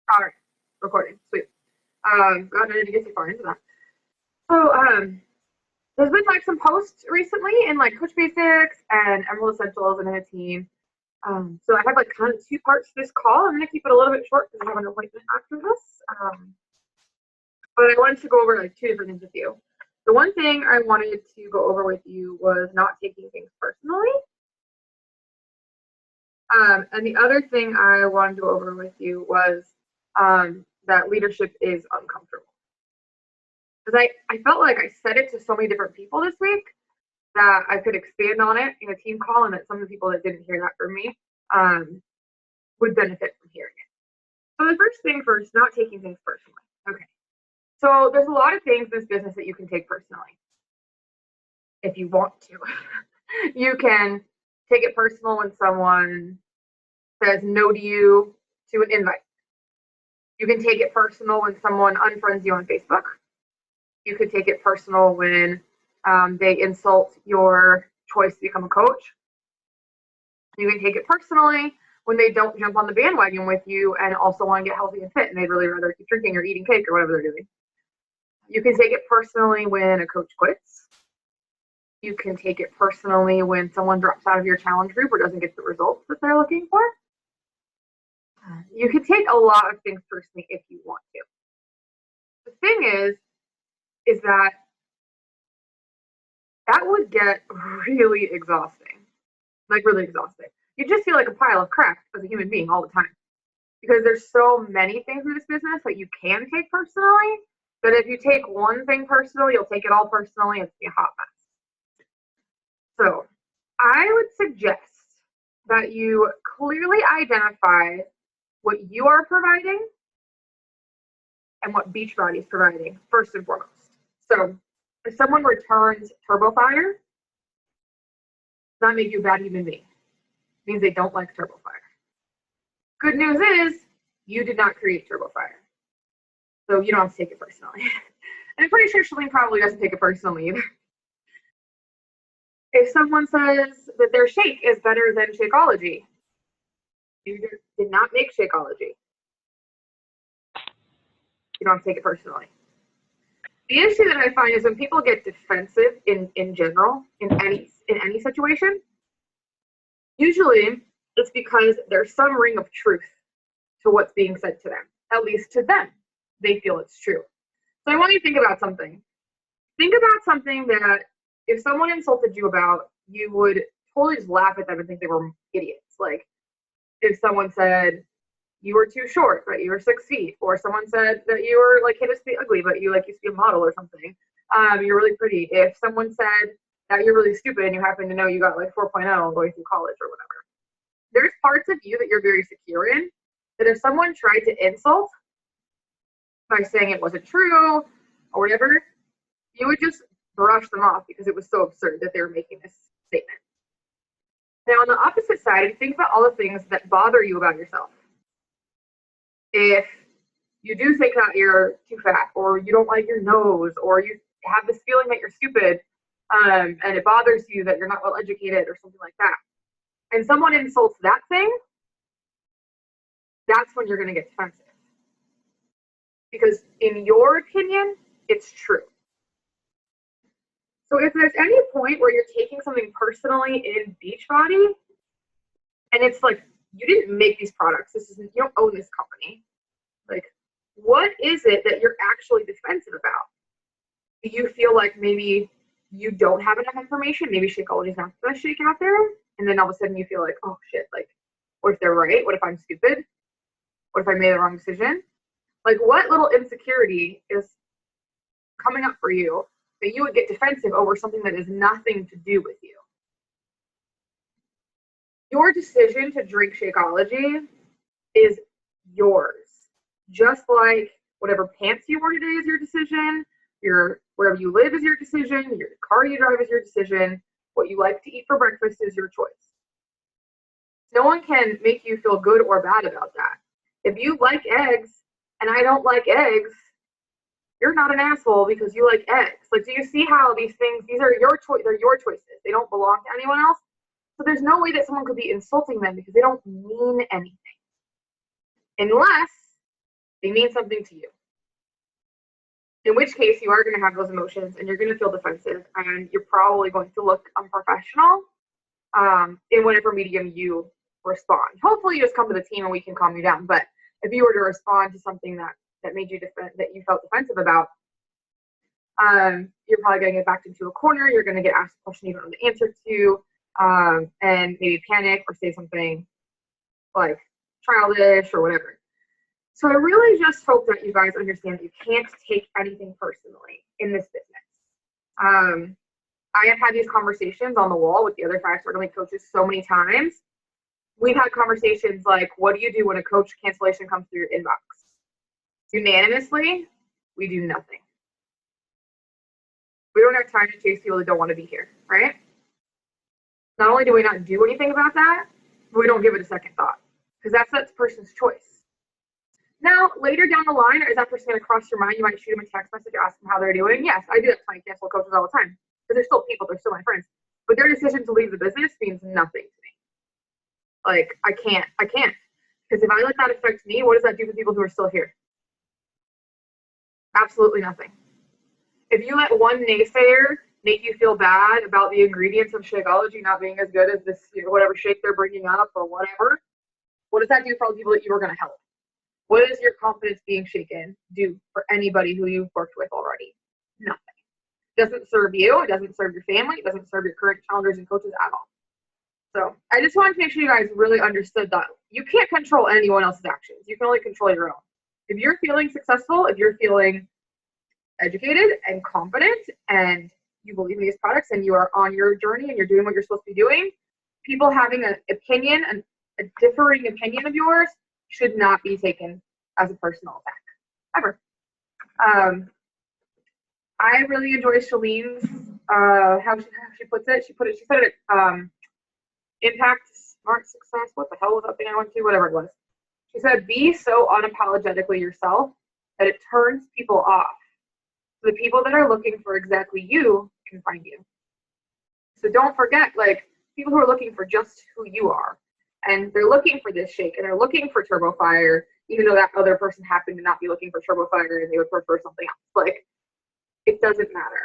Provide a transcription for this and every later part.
All right, recording. Sweet. God, I didn't get too far into that. So, there's been like some posts recently in like Coach Basics and Emerald Essentials and in a team. So I have like kind of two parts to this call. I'm gonna keep it a little bit short because I have an appointment after this. But I wanted to go over like two different things with you. The one thing I wanted to go over with you was not taking things personally. And the other thing I wanted to go over with you was that leadership is uncomfortable. Because I felt like I said it to so many different people this week that I could expand on it in a team call, and that some of the people that didn't hear that from me would benefit from hearing it. So the first thing first, not taking things personally. Okay. So there's a lot of things in this business that you can take personally if you want to. You can take it personal when someone says no to you to an invite. You can take it personal when someone unfriends you on Facebook. You could take it personal when they insult your choice to become a coach. You can take it personally when they don't jump on the bandwagon with you and also want to get healthy and fit, and they'd really rather keep drinking or eating cake or whatever they're doing. You can take it personally when a coach quits. You can take it personally when someone drops out of your challenge group or doesn't get the results that they're looking for. You can take a lot of things personally if you want to. The thing is that would get really exhausting, like really exhausting. You just feel like a pile of crap as a human being all the time, because there's so many things in this business that you can take personally, that if you take one thing personally, you'll take it all personally, it's be a hot mess. So I would suggest that you clearly identify what you are providing and what Beachbody is providing, first and foremost. So if someone returns Turbo Fire, does not make you a bad human being. It means they don't like Turbo Fire. Good news is you did not create Turbo Fire, so you don't have to take it personally. And I'm pretty sure Shalene probably doesn't take it personally either. If someone says that their shake is better than Shakeology, you did not make Shakeology. You don't have to take it personally. The issue that I find is when people get defensive in general, in any situation, usually it's because there's some ring of truth to what's being said to them. At least to them, they feel it's true. So I want you to think about something. Think about something that if someone insulted you about, you would totally just laugh at them and think they were idiots. Like if someone said you were too short, but you were 6 feet, or someone said that you were like hit us to be ugly, but you like used to be a model or something. You're really pretty. If someone said that you're really stupid and you happen to know you got like 4.0 going through college or whatever, there's parts of you that you're very secure in that if someone tried to insult by saying it wasn't true or whatever, you would just brush them off because it was so absurd that they were making this statement. Now, on the opposite side, think about all the things that bother you about yourself. If you do think that you're too fat, or you don't like your nose, or you have this feeling that you're stupid, and it bothers you that you're not well educated or something like that, and someone insults that thing, that's when you're going to get defensive. Because in your opinion, it's true. So if there's any point where you're taking something personally in Beachbody, and it's like, you didn't make these products, you don't own this company, like, what is it that you're actually defensive about? Do you feel like maybe you don't have enough information? Maybe Shakeology is not the best shake out there, and then all of a sudden you feel like, oh shit, like, what if they're right? What if I'm stupid? What if I made the wrong decision? Like, what little insecurity is coming up for you that you would get defensive over something that has nothing to do with you? Your decision to drink Shakeology is yours. Just like whatever pants you wear today is your decision, wherever you live is your decision, your car you drive is your decision, what you like to eat for breakfast is your choice. No one can make you feel good or bad about that. If you like eggs and I don't like eggs, you're not an asshole because you like eggs. Like, do you see how these things, they're your choices. They don't belong to anyone else. So there's no way that someone could be insulting them because they don't mean anything. Unless They mean something to you. In which case, you are going to have those emotions and you're going to feel defensive and you're probably going to look unprofessional in whatever medium you respond. Hopefully, you just come to the team and we can calm you down. But if you were to respond to something that made you that you felt defensive about, you're probably going to get backed into a corner. You're going to get asked a question you don't know the answer to, and maybe panic or say something like childish or whatever. So I really just hope that you guys understand that you can't take anything personally in this business. I have had these conversations on the wall with the other 5 Star Elite coaches so many times. We've had conversations like, what do you do when a coach cancellation comes through your inbox? Unanimously, we do nothing. We don't have time to chase people that don't want to be here, right? Not only do we not do anything about that, but we don't give it a second thought because that's that person's choice. Now, later down the line, is that person going to cross your mind? You might shoot them a text message, ask them how they're doing. Yes, I do that to my cancel coaches all the time because they're still people, they're still my friends. But their decision to leave the business means nothing to me. Like, I can't. Because if I let that affect me, what does that do for people who are still here? Absolutely nothing. If you let one naysayer make you feel bad about the ingredients of Shakeology not being as good as this, whatever shake they're bringing up or whatever, what does that do for all the people that you were going to help? What does your confidence being shaken do for anybody who you've worked with already? Nothing. It doesn't serve you. It doesn't serve your family. It doesn't serve your current challengers and coaches at all. So I just wanted to make sure you guys really understood that you can't control anyone else's actions. You can only control your own. If you're feeling successful, if you're feeling educated and confident and you believe in these products and you are on your journey and you're doing what you're supposed to be doing, people having an opinion, a differing opinion of yours should not be taken as a personal attack, ever. I really enjoy Shalene's, how she puts it. She said it, impact, smart success. What the hell was that thing I went to? Whatever it was. She said, be so unapologetically yourself that it turns people off. So the people that are looking for exactly you can find you. So don't forget, like, people who are looking for just who you are. And they're looking for this shake and they're looking for Turbo Fire, even though that other person happened to not be looking for Turbo Fire and they would prefer something else. Like, it doesn't matter.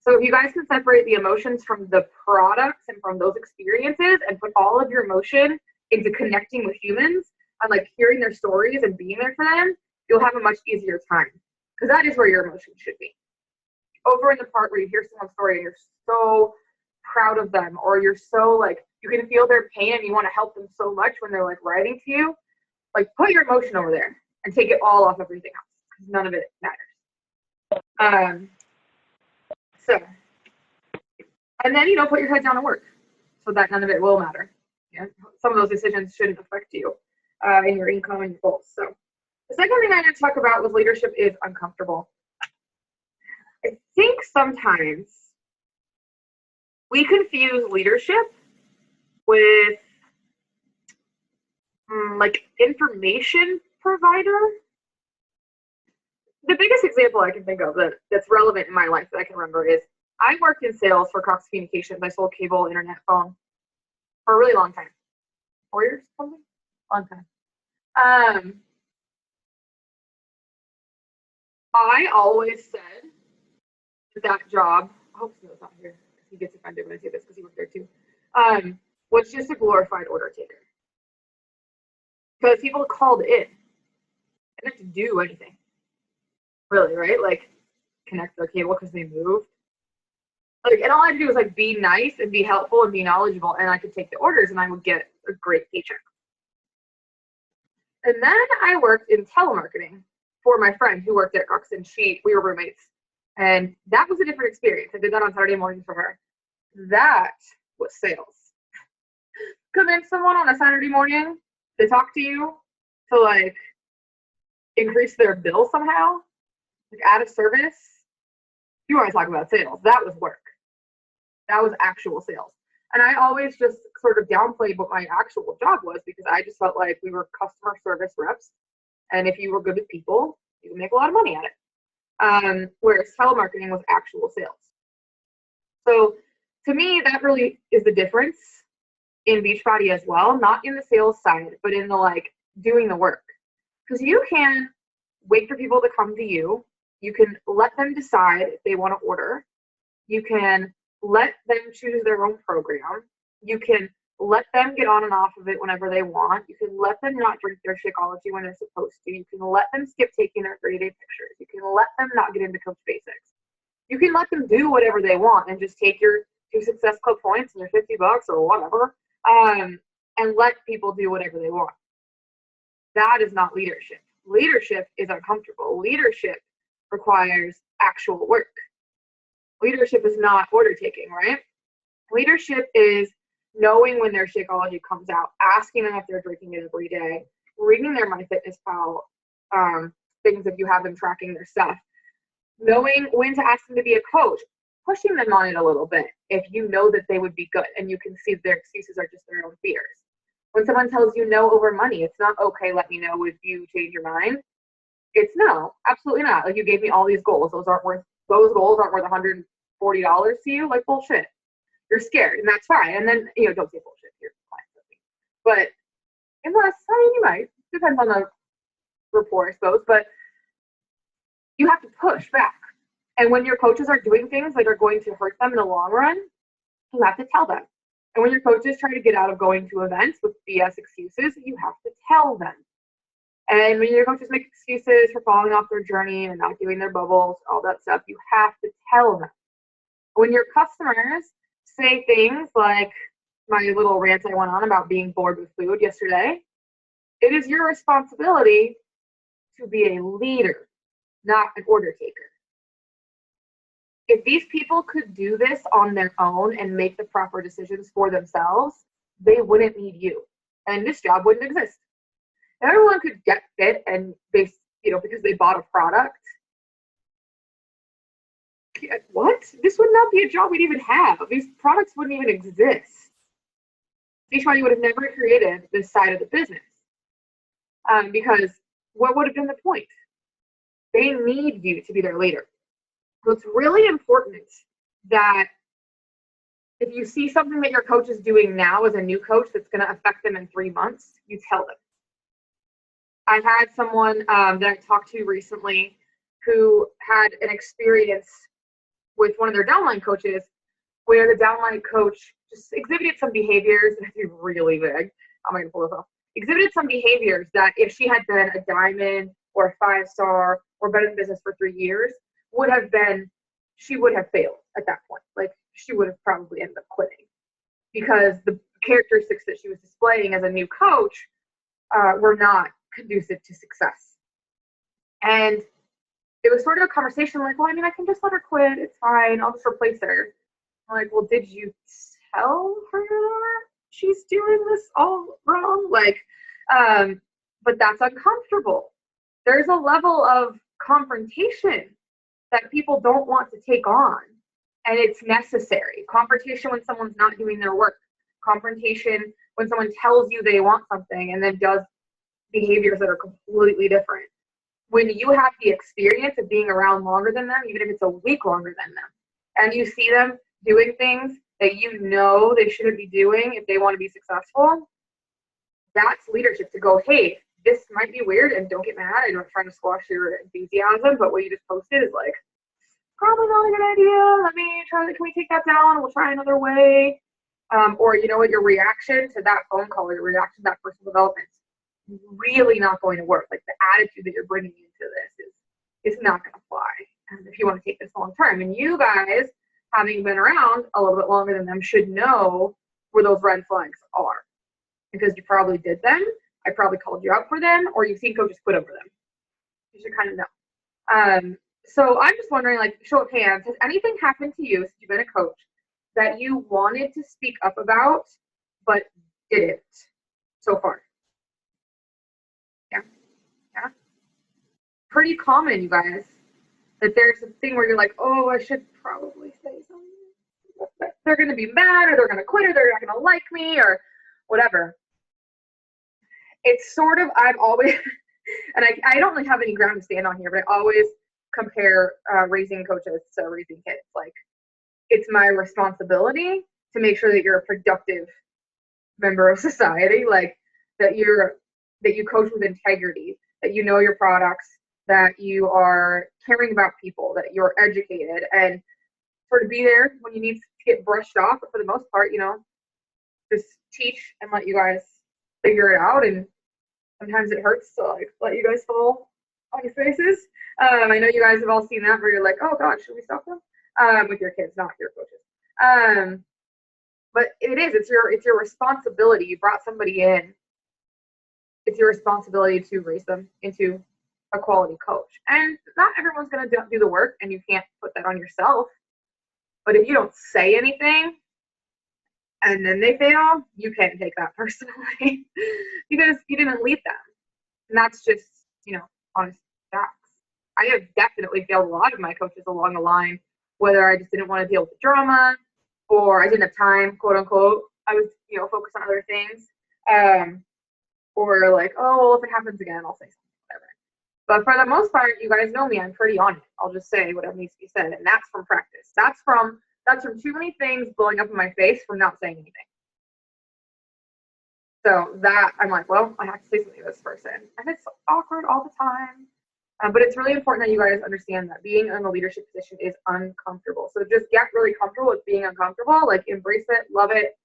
So if you guys can separate the emotions from the products and from those experiences and put all of your emotion into connecting with humans and like hearing their stories and being there for them, you'll have a much easier time because that is where your emotions should be. Over in the part where you hear someone's story and you're so proud of them, or you're so like, you can feel their pain and you want to help them so much when they're like writing to you, like put your emotion over there and take it all off everything else because none of it matters. So, and then, put your head down and work so that none of it will matter. Yeah? Some of those decisions shouldn't affect you in your income and your goals. So the second thing I want to talk about with leadership is uncomfortable. I think sometimes we confuse leadership with like information provider. The biggest example I can think of that's relevant in my life that I can remember is I worked in sales for Cox Communications. I sold cable, internet, phone for a really long time. 4 years, something? Long time. I always said that job, I hope Snow's not here. He gets offended when I say this because he worked there too, was just a glorified order taker. Because people called in. They didn't have to do anything. Really, right? Like connect their cable because they moved. Like, and all I had to do was like be nice and be helpful and be knowledgeable, and I could take the orders and I would get a great paycheck. And then I worked in telemarketing for my friend who worked at Cox, and we were roommates. And that was a different experience. I did that on Saturday mornings for her. That was sales. Convince someone on a Saturday morning to talk to you to like increase their bill somehow, like add a service. You want to talk about sales. That was work. That was actual sales. And I always just sort of downplayed what my actual job was because I just felt like we were customer service reps. And if you were good with people, you could make a lot of money at it. Whereas telemarketing was actual sales. So to me, that really is the difference in Beachbody as well, not in the sales side, but in the like doing the work. Because you can wait for people to come to you. You can let them decide if they want to order. You can let them choose their own program. You can let them get on and off of it whenever they want. You can let them not drink their Shakeology when they're supposed to. You can let them skip taking their 30-day pictures. You can let them not get into Coach Basics. You can let them do whatever they want and just take your 2 Success Club points and your $50 or whatever, and let people do whatever they want. That is not leadership. Leadership is uncomfortable. Leadership requires actual work. Leadership is not order taking, right? Leadership is knowing when their Shakeology comes out, asking them if they're drinking it every day, reading their MyFitnessPal things if you have them tracking their stuff, knowing when to ask them to be a coach, pushing them on it a little bit if you know that they would be good and you can see their excuses are just their own fears. When someone tells you no over money, it's not okay, let me know if you change your mind. It's no, absolutely not. Like, you gave me all these goals. Those goals aren't worth $140 to you. Like, bullshit. You're scared, and that's fine. And then, don't say bullshit to your clients. But unless, you might. Depends on the rapport, I suppose. But you have to push back. And when your coaches are doing things that are going to hurt them in the long run, you have to tell them. And when your coaches try to get out of going to events with BS excuses, you have to tell them. And when your coaches make excuses for falling off their journey and not doing their bubbles, all that stuff, you have to tell them. When your customers say things like my little rant I went on about being bored with food yesterday, it is your responsibility to be a leader, not an order taker. If these people could do this on their own and make the proper decisions for themselves, they wouldn't need you, and this job wouldn't exist. If everyone could get fit and because they bought a product, what? This would not be a job we'd even have. These products wouldn't even exist. Beachbody would have never created this side of the business, because what would have been the point? They need you to be their leader. So it's really important that if you see something that your coach is doing now as a new coach that's going to affect them in 3 months, you tell them. I had someone that I talked to recently who had an experience with one of their downline coaches where the downline coach just exhibited some behaviors, and it's really vague, I'm going to pull this off, exhibited some behaviors that if she had been a diamond or a 5-star or been in business for 3 years, she would have failed at that point. Like, she would have probably ended up quitting because the characteristics that she was displaying as a new coach were not conducive to success. And it was sort of a conversation like, well, I can just let her quit. It's fine. I'll just replace her. I'm like, well, did you tell her that she's doing this all wrong? But that's uncomfortable. There's a level of confrontation that people don't want to take on, and it's necessary. Confrontation when someone's not doing their work. Confrontation when someone tells you they want something and then does behaviors that are completely different. When you have the experience of being around longer than them, even if it's a week longer than them, and you see them doing things that they shouldn't be doing if they want to be successful, that's leadership to go, hey, this might be weird, and don't get mad. I'm not trying to squash your enthusiasm, but what you just posted is like, probably not a good idea. Let me try. Can we take that down? We'll try another way. Or your reaction to that phone call or your reaction to that personal development is really not going to work. Like, the attitude that you're bringing into this is not going to fly if you want to take this long term. And you guys, having been around a little bit longer than them, should know where those red flags are, because you probably did them. I probably called you out for them, or you've seen coaches quit over them. You should kind of know. So I'm just wondering, show of hands, has anything happened to you since you've been a coach that you wanted to speak up about but didn't so far? Yeah. Pretty common, you guys, that there's a thing where you're like, oh, I should probably say something. They're going to be mad, or they're going to quit, or they're not going to like me, or whatever. It's sort of, I've always, and I don't really have any ground to stand on here, but I always compare raising coaches to raising kids. Like, it's my responsibility to make sure that you're a productive member of society, that you coach with integrity, that you know your products, that you are caring about people, that you're educated, and sort of be there when you need to get brushed off. But for the most part, just teach and let you guys figure it out. And sometimes it hurts to like let you guys fall on your faces. I know you guys have all seen that where you're like, oh gosh, should we stop them? With your kids, not your coaches. But it's your responsibility. You brought somebody in. It's your responsibility to raise them into a quality coach. And not everyone's going to do the work, and you can't put that on yourself. But if you don't say anything and then they fail, you can't take that personally because you didn't lead them. And that's just, honest facts. I have definitely failed a lot of my coaches along the line, whether I just didn't want to deal with the drama or I didn't have time, quote unquote. I was, focused on other things. Or like, oh, well, if it happens again, I'll say something, whatever. But for the most part, you guys know me, I'm pretty on it. I'll just say whatever needs to be said. And that's from practice. That's from too many things blowing up in my face from not saying anything. So that I'm like, well, I have to say something to this person. And it's awkward all the time. But it's really important that you guys understand that being in a leadership position is uncomfortable. So just get really comfortable with being uncomfortable, like embrace it, love it,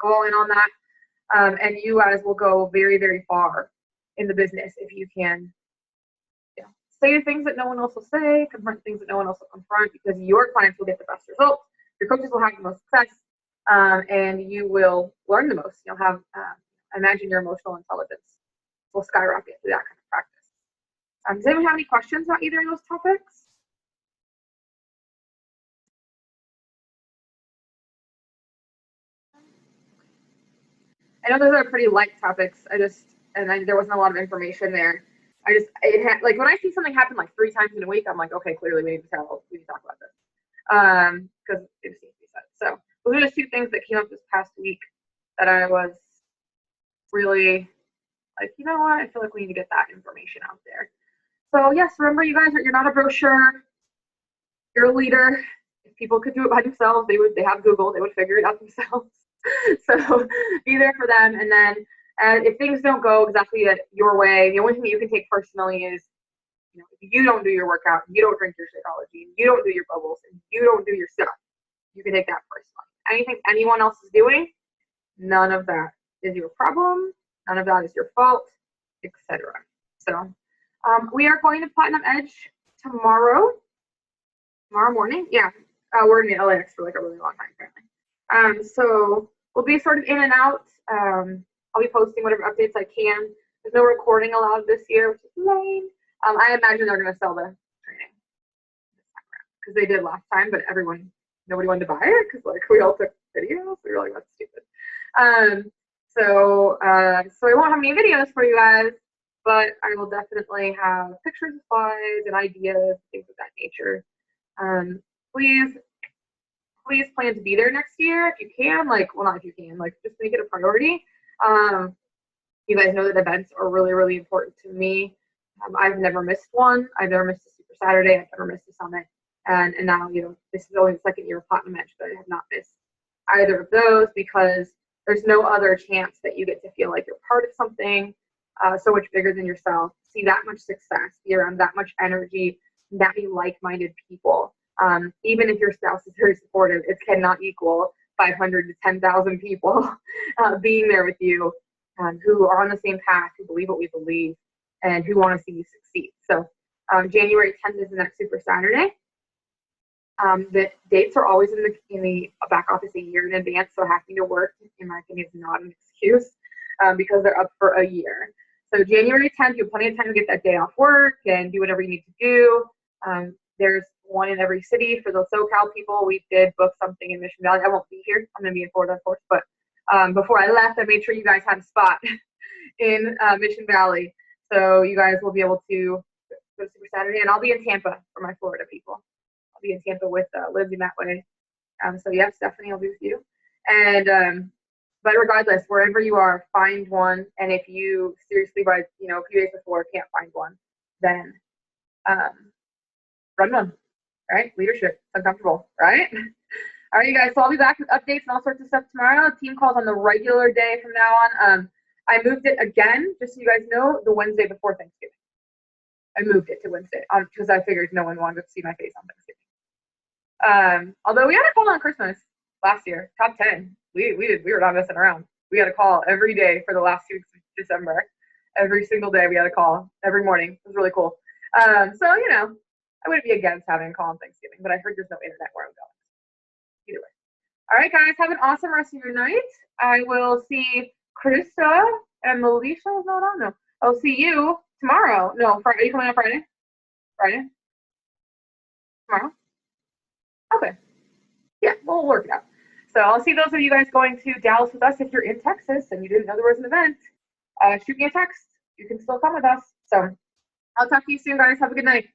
go all in on that. And you guys will go very, very far in the business if you can say the things that no one else will say, confront things that no one else will confront, because your clients will get the best results, your coaches will have the most success, and you will learn the most. You'll have, imagine your emotional intelligence will skyrocket through that kind of practice. Does anyone have any questions about either of those topics? I know those are pretty light topics. There wasn't a lot of information there. Like when I see something happen like 3 times in a week, I'm like, okay, clearly we need to talk about this. Because it needs to be said. So those are just 2 things that came up this past week that I was really like, you know what, I feel like we need to get that information out there. So yes, remember you guys, you're not a brochure, you're a leader. If people could do it by themselves, they have Google, they would figure it out themselves. So be there for them. And then if things don't go exactly your way, the only thing that you can take personally is, if you don't do your workout, you don't drink your Shakeology, you don't do your bubbles, and you don't do your stuff, you can take that personally. Anything anyone else is doing, none of that is your problem. None of that is your fault, etc. So we are going to Platinum Edge tomorrow morning. Yeah, we're in the LAX for like a really long time apparently. So we'll be sort of in and out. I'll be posting whatever updates I can. There's no recording allowed this year, which is lame. I imagine they're going to sell the training because they did last time, but nobody wanted to buy it because like we all took videos. We were like, that's stupid. So I won't have any videos for you guys, but I will definitely have pictures, slides, and ideas, things of that nature. Please plan to be there next year if you can. Not if you can, just make it a priority. You guys know that events are really, really important to me. I've never missed one. I've never missed a Super Saturday. I've never missed a summit. And now, this is only the second year of Platinum Edge, but I have not missed either of those because there's no other chance that you get to feel like you're part of something so much bigger than yourself, see that much success, be around that much energy, that many like-minded people. Even if your spouse is very supportive, it cannot equal 500 to 10,000 people being there with you who are on the same path, who believe what we believe, and who want to see you succeed. So January 10th is the next Super Saturday. The dates are always in the back office a year in advance, so having to work, in my opinion, is not an excuse because they're up for a year. So January 10th, you have plenty of time to get that day off work and do whatever you need to do. There's one in every city. For the SoCal people, we did book something in Mission Valley. I won't be here. I'm going to be in Florida, of course. But before I left, I made sure you guys had a spot in Mission Valley. So you guys will be able to go to Super Saturday. And I'll be in Tampa for my Florida people. I'll be in Tampa with Lindsay that way. So yes, Stephanie, I'll be with you. And but regardless, wherever you are, find one. And if you seriously, by a few days before, can't find one, then run one. All right, leadership, it's uncomfortable, right? All right, you guys. So I'll be back with updates and all sorts of stuff tomorrow. Team calls on the regular day from now on. I moved it again, just so you guys know, the Wednesday before Thanksgiving. I moved it to Wednesday because I figured no one wanted to see my face on Thanksgiving. Although we had a call on Christmas last year, top 10. We were not messing around. We had a call every day for the last 2 weeks of December. Every single day we had a call every morning. It was really cool. So I wouldn't be against having a call on Thanksgiving, but I heard there's no internet where I'm going. Either way. All right, guys, have an awesome rest of your night. I will see Krista and Melissa is not on. No, I'll see you tomorrow. No, Friday. Are you coming on Friday? Friday? Tomorrow? Okay. Yeah, we'll work it out. So I'll see those of you guys going to Dallas with us. If you're in Texas and you didn't know there was an event, shoot me a text. You can still come with us. So I'll talk to you soon, guys. Have a good night.